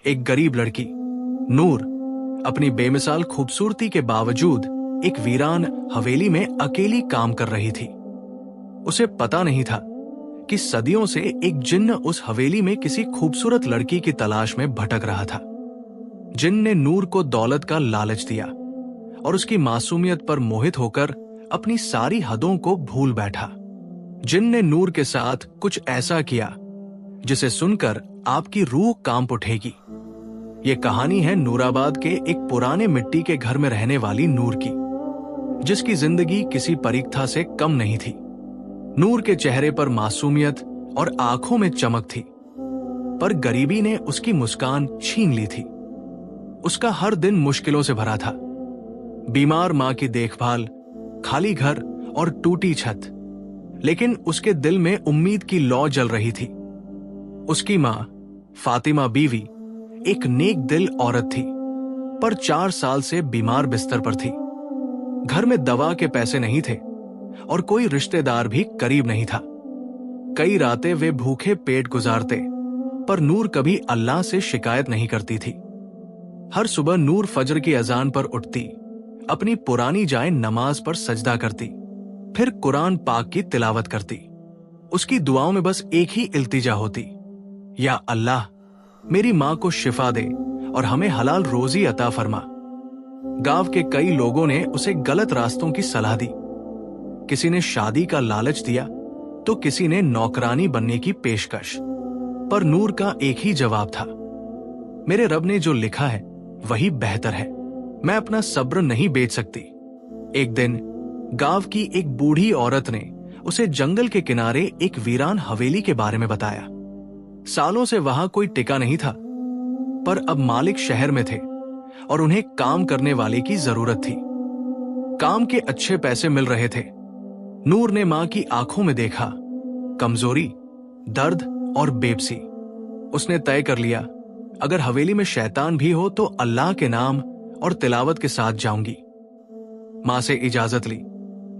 एक गरीब लड़की नूर अपनी बेमिसाल खूबसूरती के बावजूद एक वीरान हवेली में अकेली काम कर रही थी। उसे पता नहीं था कि सदियों से एक जिन्न उस हवेली में किसी खूबसूरत लड़की की तलाश में भटक रहा था। जिन्न ने नूर को दौलत का लालच दिया और उसकी मासूमियत पर मोहित होकर अपनी सारी हदों को भूल बैठा। जिन्न ने नूर के साथ कुछ ऐसा किया जिसे सुनकर आपकी रूह कांप उठेगी। ये कहानी है नूराबाद के एक पुराने मिट्टी के घर में रहने वाली नूर की, जिसकी जिंदगी किसी परीक्षा से कम नहीं थी। नूर के चेहरे पर मासूमियत और आंखों में चमक थी, पर गरीबी ने उसकी मुस्कान छीन ली थी। उसका हर दिन मुश्किलों से भरा था। बीमार मां की देखभाल, खाली घर और टूटी छत, लेकिन उसके दिल में उम्मीद की लौ जल रही थी। उसकी मां फातिमा बीवी एक नेक दिल औरत थी, पर 4 साल से बीमार बिस्तर पर थी। घर में दवा के पैसे नहीं थे और कोई रिश्तेदार भी करीब नहीं था। कई रातें वे भूखे पेट गुजारते, पर नूर कभी अल्लाह से शिकायत नहीं करती थी। हर सुबह नूर फजर की अजान पर उठती, अपनी पुरानी जाए नमाज पर सजदा करती, फिर कुरान पाक की तिलावत करती। उसकी दुआओं में बस एक ही इल्तिजा होती, या अल्लाह मेरी मां को शिफा दे और हमें हलाल रोजी अता फरमा। गांव के कई लोगों ने उसे गलत रास्तों की सलाह दी। किसी ने शादी का लालच दिया तो किसी ने नौकरानी बनने की पेशकश, पर नूर का एक ही जवाब था, मेरे रब ने जो लिखा है वही बेहतर है, मैं अपना सब्र नहीं बेच सकती। एक दिन गांव की एक बूढ़ी औरत ने उसे जंगल के किनारे एक वीरान हवेली के बारे में बताया। सालों से वहां कोई टिका नहीं था, पर अब मालिक शहर में थे और उन्हें काम करने वाले की जरूरत थी। काम के अच्छे पैसे मिल रहे थे। नूर ने मां की आंखों में देखा कमजोरी, दर्द और बेबसी। उसने तय कर लिया, अगर हवेली में शैतान भी हो तो अल्लाह के नाम और तिलावत के साथ जाऊंगी। मां से इजाजत ली,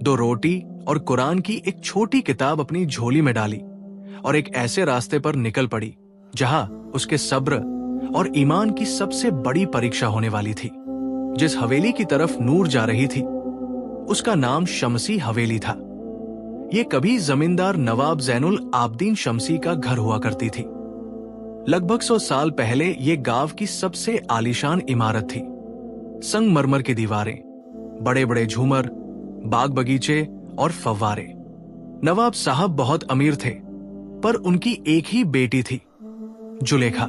2 रोटी और कुरान की एक छोटी किताब अपनी झोली में डाली और एक ऐसे रास्ते पर निकल पड़ी जहां उसके सब्र और ईमान की सबसे बड़ी परीक्षा होने वाली थी। जिस हवेली की तरफ नूर जा रही थी उसका नाम शमसी हवेली था। ये कभी जमींदार नवाब जैनुल आबदीन शमसी का घर हुआ करती थी। लगभग 100 साल पहले ये गांव की सबसे आलीशान इमारत थी। संगमरमर की दीवारें, बड़े बड़े झूमर, बाग बगीचे और फव्वारे। नवाब साहब बहुत अमीर थे, पर उनकी एक ही बेटी थी, जुलेखा।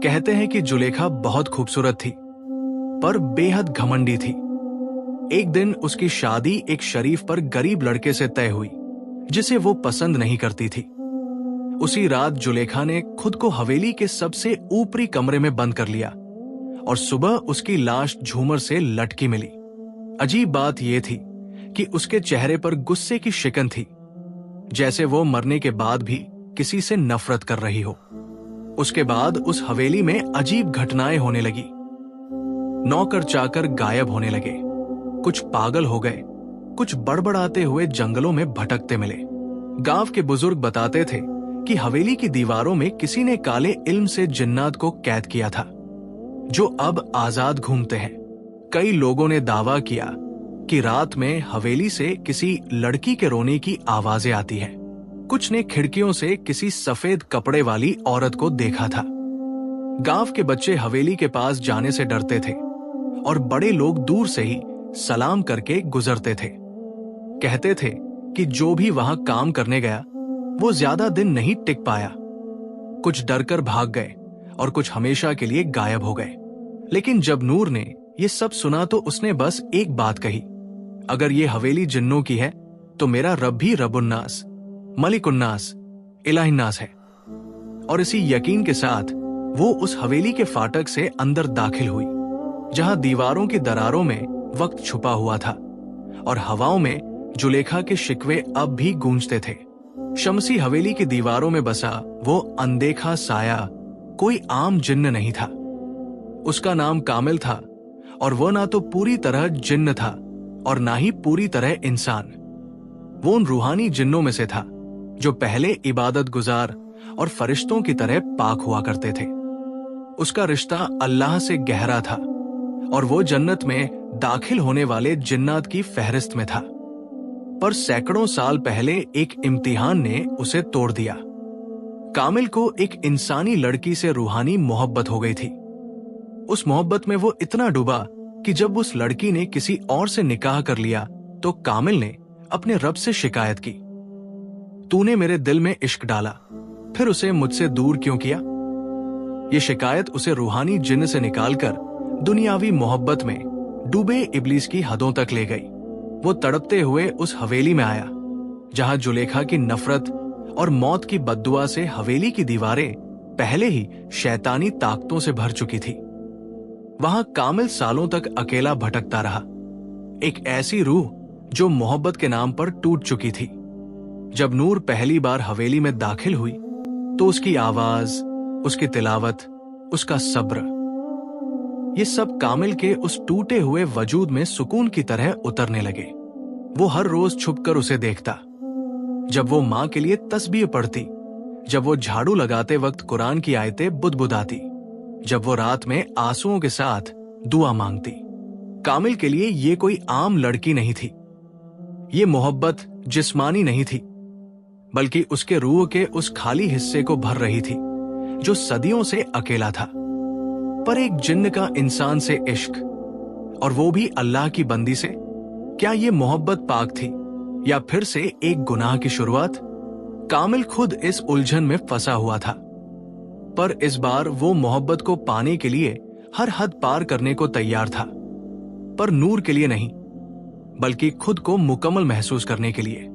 कहते हैं कि जुलेखा बहुत खूबसूरत थी, पर बेहद घमंडी थी। एक दिन उसकी शादी एक शरीफ पर गरीब लड़के से तय हुई, जिसे वो पसंद नहीं करती थी। उसी रात जुलेखा ने खुद को हवेली के सबसे ऊपरी कमरे में बंद कर लिया और सुबह उसकी लाश झूमर से लटकी मिली। अजीब बात यह थी कि उसके चेहरे पर गुस्से की शिकन थी, जैसे वो मरने के बाद भी किसी से नफरत कर रही हो। उसके बाद उस हवेली में अजीब घटनाएं होने लगी। नौकर चाकर गायब होने लगे, कुछ पागल हो गए, कुछ बड़बड़ाते हुए जंगलों में भटकते मिले। गांव के बुजुर्ग बताते थे कि हवेली की दीवारों में किसी ने काले इल्म से जिन्नात को कैद किया था, जो अब आजाद घूमते हैं। कई लोगों ने दावा किया कि रात में हवेली से किसी लड़की के रोने की आवाजें आती हैं। कुछ ने खिड़कियों से किसी सफेद कपड़े वाली औरत को देखा था। गांव के बच्चे हवेली के पास जाने से डरते थे और बड़े लोग दूर से ही सलाम करके गुजरते थे। कहते थे कि जो भी वहां काम करने गया वो ज्यादा दिन नहीं टिक पाया। कुछ डरकर भाग गए और कुछ हमेशा के लिए गायब हो गए। लेकिन जब नूर ने ये सब सुना तो उसने बस एक बात कही, अगर ये हवेली जिन्नों की है तो मेरा रब भी रबुन्नास, मलिकुन्नास, इलाहिन्नास है। और इसी यकीन के साथ वो उस हवेली के फाटक से अंदर दाखिल हुई, जहां दीवारों की दरारों में वक्त छुपा हुआ था और हवाओं में जुलेखा के शिकवे अब भी गूंजते थे। शमसी हवेली की दीवारों में बसा वो अनदेखा साया कोई आम जिन्न नहीं था। उसका नाम कामिल था और वो ना तो पूरी तरह जिन्न था और ना ही पूरी तरह इंसान। वो उन रूहानी जिन्नों में से था जो पहले इबादत गुजार और फरिश्तों की तरह पाक हुआ करते थे। اس کا رشتہ اللہ سے گہرا تھا اور وہ جنت میں داخل ہونے والے جنات کی فہرست میں تھا، پر سینکڑوں سال پہلے ایک امتحان نے اسے توڑ دیا۔ کامل کو ایک انسانی لڑکی سے روحانی محبت ہو گئی تھی۔ اس محبت میں وہ اتنا ڈوبا کہ جب اس لڑکی نے کسی اور سے نکاح کر لیا تو کامل نے اپنے رب سے شکایت کی، تو نے میرے دل میں عشق ڈالا، پھر اسے مجھ سے دور کیوں کیا؟ یہ شکایت اسے روحانی جن سے نکال کر دنیاوی محبت میں ڈوبے ابلیس کی حدوں تک لے گئی۔ وہ تڑپتے ہوئے اس حویلی میں آیا جہاں زلیخا کی نفرت اور موت کی بددعا سے حویلی کی دیواریں پہلے ہی شیطانی طاقتوں سے بھر چکی تھی۔ وہاں کامل سالوں تک اکیلا بھٹکتا رہا، ایک ایسی روح جو محبت کے نام پر ٹوٹ چکی تھی۔ جب نور پہلی بار حویلی میں داخل ہوئی تو اس کی آواز، اس کی تلاوت، اس کا صبر، یہ سب کامل کے اس ٹوٹے ہوئے وجود میں سکون کی طرح اترنے لگے۔ وہ ہر روز چھپ کر اسے دیکھتا، جب وہ ماں کے لیے تسبیح پڑھتی، جب وہ جھاڑو لگاتے وقت قرآن کی آیتیں بدبداتی، جب وہ رات میں آنسوؤں کے ساتھ دعا مانگتی۔ کامل کے لیے یہ کوئی عام لڑکی نہیں تھی، یہ محبت جسمانی نہیں تھی، بلکہ اس کے روح کے اس خالی حصے کو بھر رہی تھی جو صدیوں سے اکیلا تھا۔ پر ایک جن کا انسان سے عشق، اور وہ بھی اللہ کی بندی سے، کیا یہ محبت پاک تھی یا پھر سے ایک گناہ کی شروعات؟ کامل خود اس الجھن میں پھنسا ہوا تھا، پر اس بار وہ محبت کو پانے کے لیے ہر حد پار کرنے کو تیار تھا، پر نور کے لیے نہیں بلکہ خود کو مکمل محسوس کرنے کے لیے۔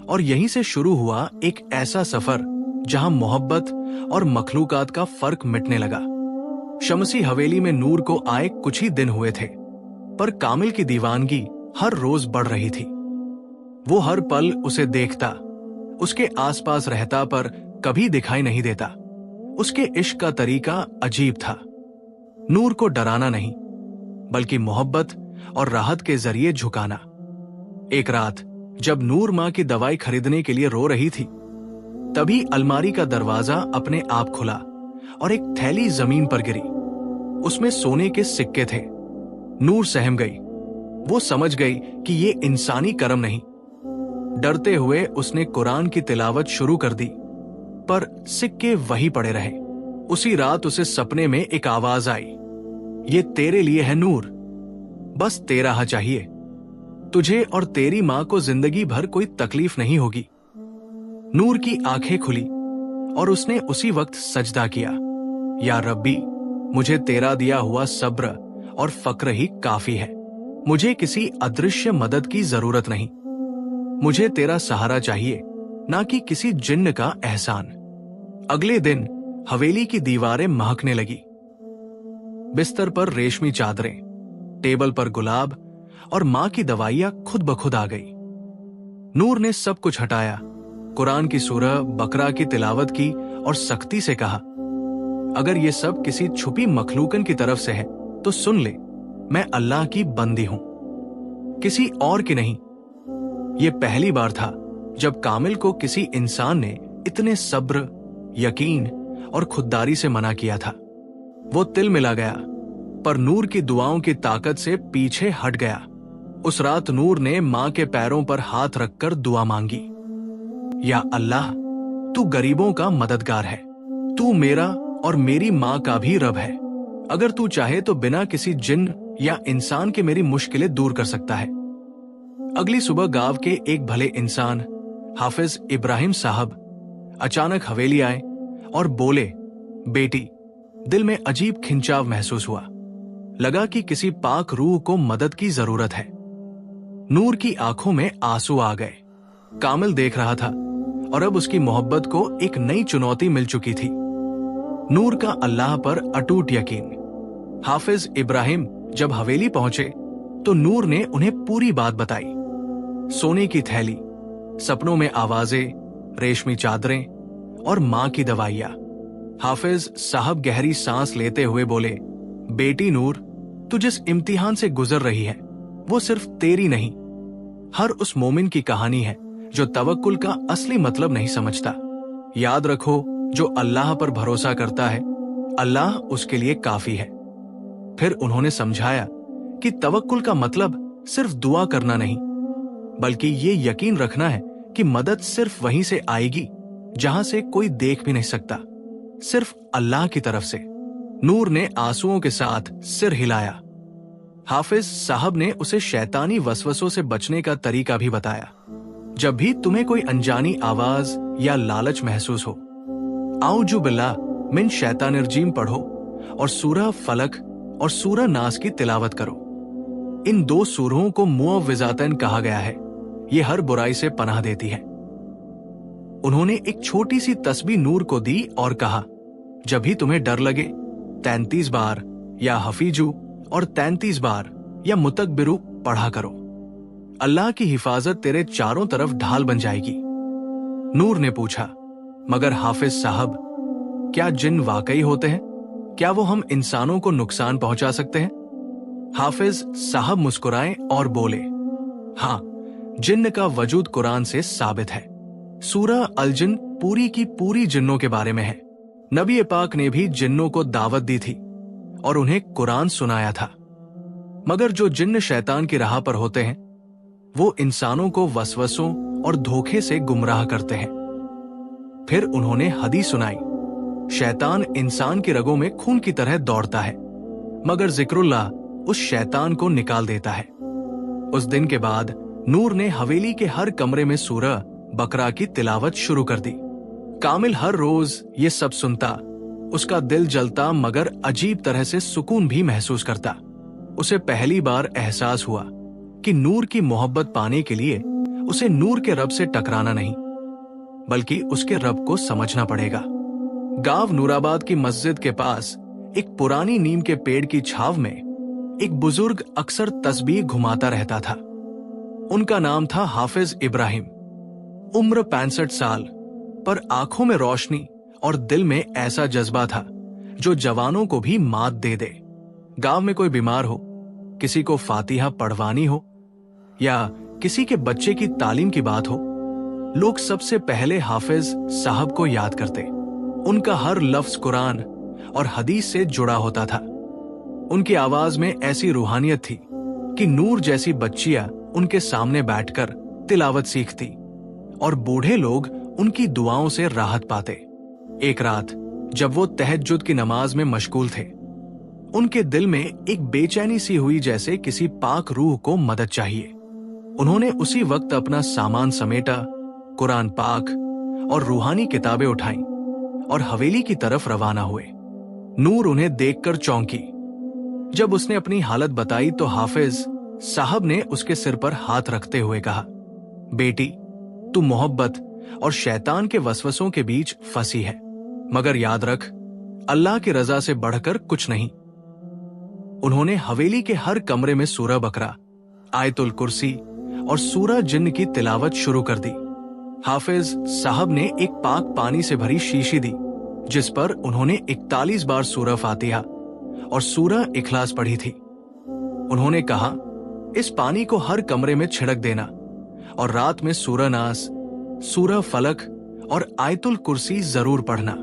اور یہیں سے شروع ہوا ایک ایسا سفر جہاں محبت اور مخلوقات کا فرق مٹنے لگا۔ شمسی حویلی میں نور کو آئے کچھ ہی دن ہوئے تھے، پر کامل کی دیوانگی ہر روز بڑھ رہی تھی۔ وہ ہر پل اسے دیکھتا، اس کے آس پاس رہتا، پر کبھی دکھائی نہیں دیتا۔ اس کے عشق کا طریقہ عجیب تھا، نور کو ڈرانا نہیں بلکہ محبت اور راحت کے ذریعے جھکانا۔ ایک رات جب نور ماں کی دوائی خریدنے کے لیے رو رہی تھی، تبھی الماری کا دروازہ اپنے آپ کھلا اور ایک تھیلی زمین پر گری۔ اس میں سونے کے سکے تھے۔ نور سہم گئی، وہ سمجھ گئی کہ یہ انسانی کرم نہیں۔ ڈرتے ہوئے اس نے قرآن کی تلاوت شروع کر دی، پر سکے وہی پڑے رہے۔ اسی رات اسے سپنے میں ایک آواز آئی، یہ تیرے لیے ہے نور، بس تیرا ہاں چاہیے، تجھے اور تیری ماں کو زندگی بھر کوئی تکلیف نہیں ہوگی۔ نور کی آنکھیں کھلی اور اس نے اسی وقت سجدہ کیا، یا ربی، مجھے تیرا دیا ہوا صبر اور فقر ہی کافی ہے، مجھے کسی ادرشیہ مدد کی ضرورت نہیں، مجھے تیرا سہارا چاہیے، نہ کہ کسی جن کا احسان۔ اگلے دن حویلی کی دیواریں مہکنے لگی، بستر پر ریشمی چادریں، ٹیبل پر گلاب اور ماں کی دوائیاں خود بخود آ گئی۔ نور نے سب کچھ ہٹایا، قرآن کی سورہ بقرہ کی تلاوت کی اور سختی سے کہا، اگر یہ سب کسی چھپی مخلوقن کی طرف سے ہے تو سن لے، میں اللہ کی بندی ہوں، کسی اور کی نہیں۔ یہ پہلی بار تھا جب کامل کو کسی انسان نے اتنے صبر، یقین اور خودداری سے منع کیا تھا۔ وہ تل ملا گیا، پر نور کی دعاؤں کی طاقت سے پیچھے ہٹ گیا۔ اس رات نور نے ماں کے پیروں پر ہاتھ رکھ کر دعا مانگی، یا اللہ، تو غریبوں کا مددگار ہے، تو میرا اور میری ماں کا بھی رب ہے، اگر تو چاہے تو بنا کسی جن یا انسان کے میری مشکلیں دور کر سکتا ہے۔ اگلی صبح گاؤں کے ایک بھلے انسان حافظ ابراہیم صاحب اچانک حویلی آئے اور بولے، بیٹی، دل میں عجیب کھنچاؤ محسوس ہوا، لگا کہ کسی پاک روح کو مدد کی ضرورت ہے۔ نور کی آنکھوں میں آنسو آ گئے۔ کامل دیکھ رہا تھا اور اب اس کی محبت کو ایک نئی چنوتی مل چکی تھی، نور کا اللہ پر اٹوٹ یقین۔ حافظ ابراہیم جب حویلی پہنچے تو نور نے انہیں پوری بات بتائی، سونے کی تھیلی، سپنوں میں آوازیں، ریشمی چادریں اور ماں کی دوائیاں۔ حافظ صاحب گہری سانس لیتے ہوئے بولے، بیٹی نور، تو جس امتحان سے گزر رہی ہے وہ صرف تیری نہیں، ہر اس مومن کی کہانی ہے جو توکل کا اصلی مطلب نہیں سمجھتا۔ یاد رکھو، جو اللہ پر بھروسہ کرتا ہے अल्लाह उसके लिए काफी है। फिर उन्होंने समझाया कि तवक्कुल का मतलब सिर्फ दुआ करना नहीं, बल्कि ये यकीन रखना है कि मदद सिर्फ वहीं से आएगी जहां से कोई देख भी नहीं सकता, सिर्फ अल्लाह की तरफ से। नूर ने आंसुओं के साथ सिर हिलाया। हाफिज साहब ने उसे शैतानी वसवसों से बचने का तरीका भी बताया। जब भी तुम्हें कोई अनजानी आवाज या लालच महसूस हो, आऊजु बिल्लाह मिन शैतानिर रजीम पढ़ो और सूरह फलक और सूरह नास की तिलावत करो। इन 2 सूरों को मुअव्विज़ातन कहा गया है। ये हर बुराई से पनाह देती है। उन्होंने एक छोटी सी तस्बीह नूर को दी और कहा, जब भी तुम्हें डर लगे 33 बार या हफीजू और 33 बार या मुतकबिरू पढ़ा करो। अल्लाह की हिफाजत तेरे चारों तरफ ढाल बन जाएगी। नूर ने पूछा, मगर हाफिज साहब, क्या जिन वाकई होते हैं? क्या वो हम इंसानों को नुकसान पहुंचा सकते हैं? हाफिज साहब मुस्कुराए और बोले, हाँ, जिन्न का वजूद कुरान से साबित है। सूरह अल जिन पूरी की पूरी जिन्नों के बारे में है। नबी पाक ने भी जिन्नों को दावत दी थी और उन्हें कुरान सुनाया था। मगर जो जिन्न शैतान की राह पर होते हैं, वो इंसानों को वसवसों और धोखे से गुमराह करते हैं। फिर उन्होंने हदीस सुनाई, शैतान इंसान की रगों में खून की तरह दौड़ता है, मगर जिक्रुल्लाह उस शैतान को निकाल देता है। उस दिन के बाद नूर ने हवेली के हर कमरे में सूरह बकरा की तिलावत शुरू कर दी। कामिल हर रोज ये सब सुनता। उसका दिल जलता, मगर अजीब तरह से सुकून भी महसूस करता। उसे पहली बार एहसास हुआ कि नूर की मोहब्बत पाने के लिए उसे नूर के रब से टकराना नहीं, बल्कि उसके रब को समझना पड़ेगा। गांव नूराबाद की मस्जिद के पास एक पुरानी नीम के पेड़ की छाव में एक बुजुर्ग अक्सर तस्बीह घुमाता रहता था। उनका नाम था हाफिज इब्राहिम। उम्र 65 साल, पर आंखों में रोशनी और दिल में ऐसा जज्बा था जो जवानों को भी मात दे दे। गांव में कोई बीमार हो, किसी को फातिहा पढ़वानी हो या किसी के बच्चे की तालीम की बात हो, लोग सबसे पहले हाफिज साहब को याद करते। उनका हर लफ्ज कुरान और हदीस से जुड़ा होता था। उनकी आवाज में ऐसी रूहानियत थी कि नूर जैसी बच्चियां उनके सामने बैठकर तिलावत सीखती और बूढ़े लोग उनकी दुआओं से राहत पाते। एक रात जब वो तहज्जुद की नमाज में मशगूल थे, उनके दिल में एक बेचैनी सी हुई, जैसे किसी पाक रूह को मदद चाहिए। उन्होंने उसी वक्त अपना सामान समेटा, कुरान पाक और रूहानी किताबें उठाईं और हवेली की तरफ रवाना हुए। नूर उन्हें देखकर चौंकी। जब उसने अपनी हालत बताई तो हाफिज साहब ने उसके सिर पर हाथ रखते हुए कहा, बेटी, तू मोहब्बत और शैतान के वसवसों के बीच फंसी है, मगर याद रख, अल्लाह की रजा से बढ़कर कुछ नहीं। उन्होंने हवेली के हर कमरे में सूरह बकरा, आयतुल कुर्सी और सूरह जिन्न की तिलावत शुरू कर दी। हाफिज साहब ने एक पाक पानी से भरी शीशी दी, जिस पर उन्होंने 41 बार सूरह फातिहा और सूरह इखलास पढ़ी थी। उन्होंने कहा, इस पानी को हर कमरे में छिड़क देना और रात में सूरह नास, सूरह फलक और आयतुल कुर्सी जरूर पढ़ना।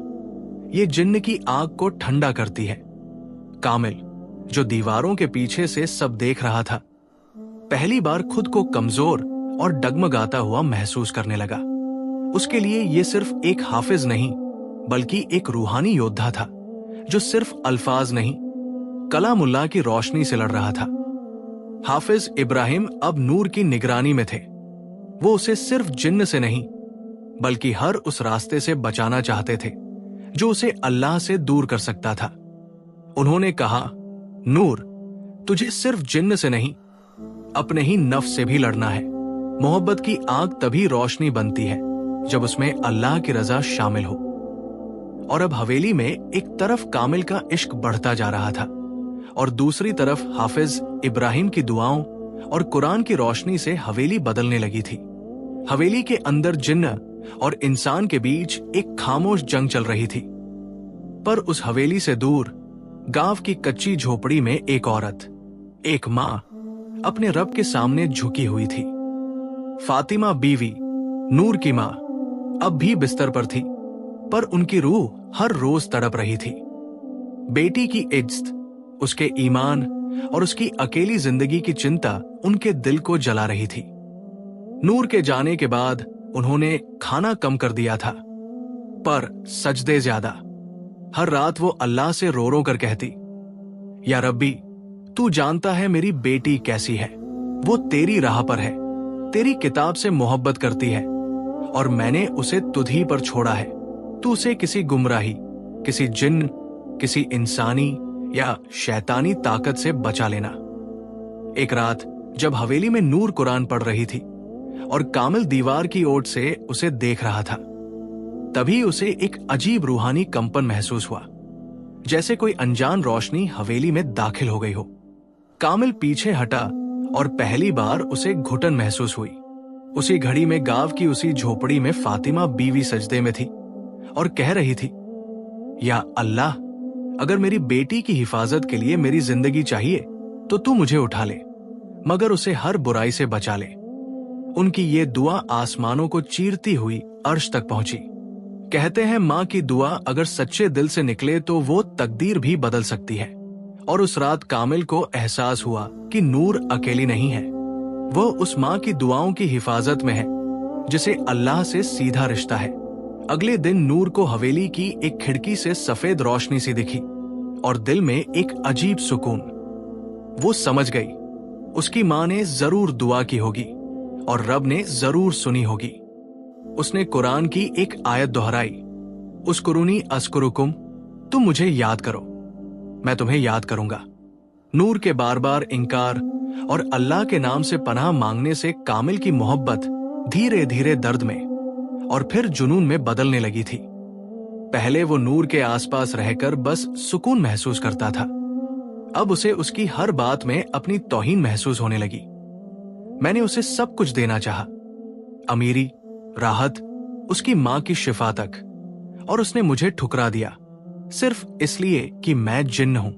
ये जिन्न की आग को ठंडा करती है। कामिल, जो दीवारों के पीछे से सब देख रहा था, पहली बार खुद को कमजोर और डगमगाता हुआ महसूस करने लगा। उसके लिए ये सिर्फ एक हाफिज नहीं, बल्कि एक रूहानी योद्धा था, जो सिर्फ अल्फाज नहीं, कलामुल्लाह की रोशनी से लड़ रहा था। हाफिज इब्राहिम अब नूर की निगरानी में थे। वो उसे सिर्फ जिन्न से नहीं, बल्कि हर उस रास्ते से बचाना चाहते थे जो उसे अल्लाह से दूर कर सकता था। उन्होंने कहा, नूर, तुझे सिर्फ जिन्न से नहीं, अपने ही नफ्स से भी लड़ना है। मोहब्बत की आग तभी रोशनी बनती है जब उसमें अल्लाह की रजा शामिल हो। और अब हवेली में एक तरफ कामिल का इश्क बढ़ता जा रहा था और दूसरी तरफ हाफिज इब्राहिम की दुआओं और कुरान की रोशनी से हवेली बदलने लगी थी। हवेली के अंदर जिन्न और इंसान के बीच एक खामोश जंग चल रही थी। पर उस हवेली से दूर गांव की कच्ची झोपड़ी में एक औरत, एक मां, अपने रब के सामने झुकी हुई थी। फातिमा बीवी, नूर की मां, अब भी बिस्तर पर थी, पर उनकी रूह हर रोज तड़प रही थी। बेटी की इज्जत, उसके ईमान और उसकी अकेली जिंदगी की चिंता उनके दिल को जला रही थी। नूर के जाने के बाद उन्होंने खाना कम कर दिया था, पर सजदे ज्यादा। हर रात वो अल्लाह से रो रो कर कहती, या रब्बी, तू जानता है मेरी बेटी कैसी है, वो तेरी राह पर है, तेरी किताब से मोहब्बत करती है और मैंने उसे तुझी पर छोड़ा है। तू उसे किसी गुमराही, किसी जिन्न, किसी इंसानी या शैतानी ताकत से बचा लेना। एक रात जब हवेली में नूर कुरान पढ़ रही थी और कामिल दीवार की ओर से उसे देख रहा था, तभी उसे एक अजीब रूहानी कंपन महसूस हुआ, जैसे कोई अनजान रोशनी हवेली में दाखिल हो गई हो। कामिल पीछे हटा और पहली बार उसे घुटन महसूस हुई। उसी घड़ी में गांव की उसी झोपड़ी में फातिमा बीवी सजदे में थी और कह रही थी, या अल्लाह, अगर मेरी बेटी की हिफाजत के लिए मेरी जिंदगी चाहिए तो तू मुझे उठा ले, मगर उसे हर बुराई से बचा ले। उनकी ये दुआ आसमानों को चीरती हुई अर्श तक पहुंची। कहते हैं मां की दुआ अगर सच्चे दिल से निकले तो वो तकदीर भी बदल सकती है। और उस रात कामिल को एहसास हुआ कि नूर अकेली नहीं है, वो उस मां की दुआओं की हिफाजत में है जिसे अल्लाह से सीधा रिश्ता है। अगले दिन नूर को हवेली की एक खिड़की से सफेद रोशनी सी दिखी और दिल में एक अजीब सुकून। वो समझ गई उसकी मां ने जरूर दुआ की होगी और रब ने जरूर सुनी होगी। उसने कुरान की एक आयत दोहराई, उस्कुरूनी अस्कुरुकुम, तुम मुझे याद करो, मैं तुम्हें याद करूंगा। नूर के बार बार इंकार और अल्लाह के नाम से पनाह मांगने से कामिल की मोहब्बत धीरे धीरे दर्द में और फिर जुनून में बदलने लगी थी। पहले वो नूर के आसपास रहकर बस सुकून महसूस करता था, अब उसे उसकी हर बात में अपनी तौहीन महसूस होने लगी। मैंने उसे सब कुछ देना चाहा, अमीरी, राहत, उसकी मां की शिफा तक, और उसने मुझे ठुकरा दिया सिर्फ इसलिए कि मैं जिन्न हूं।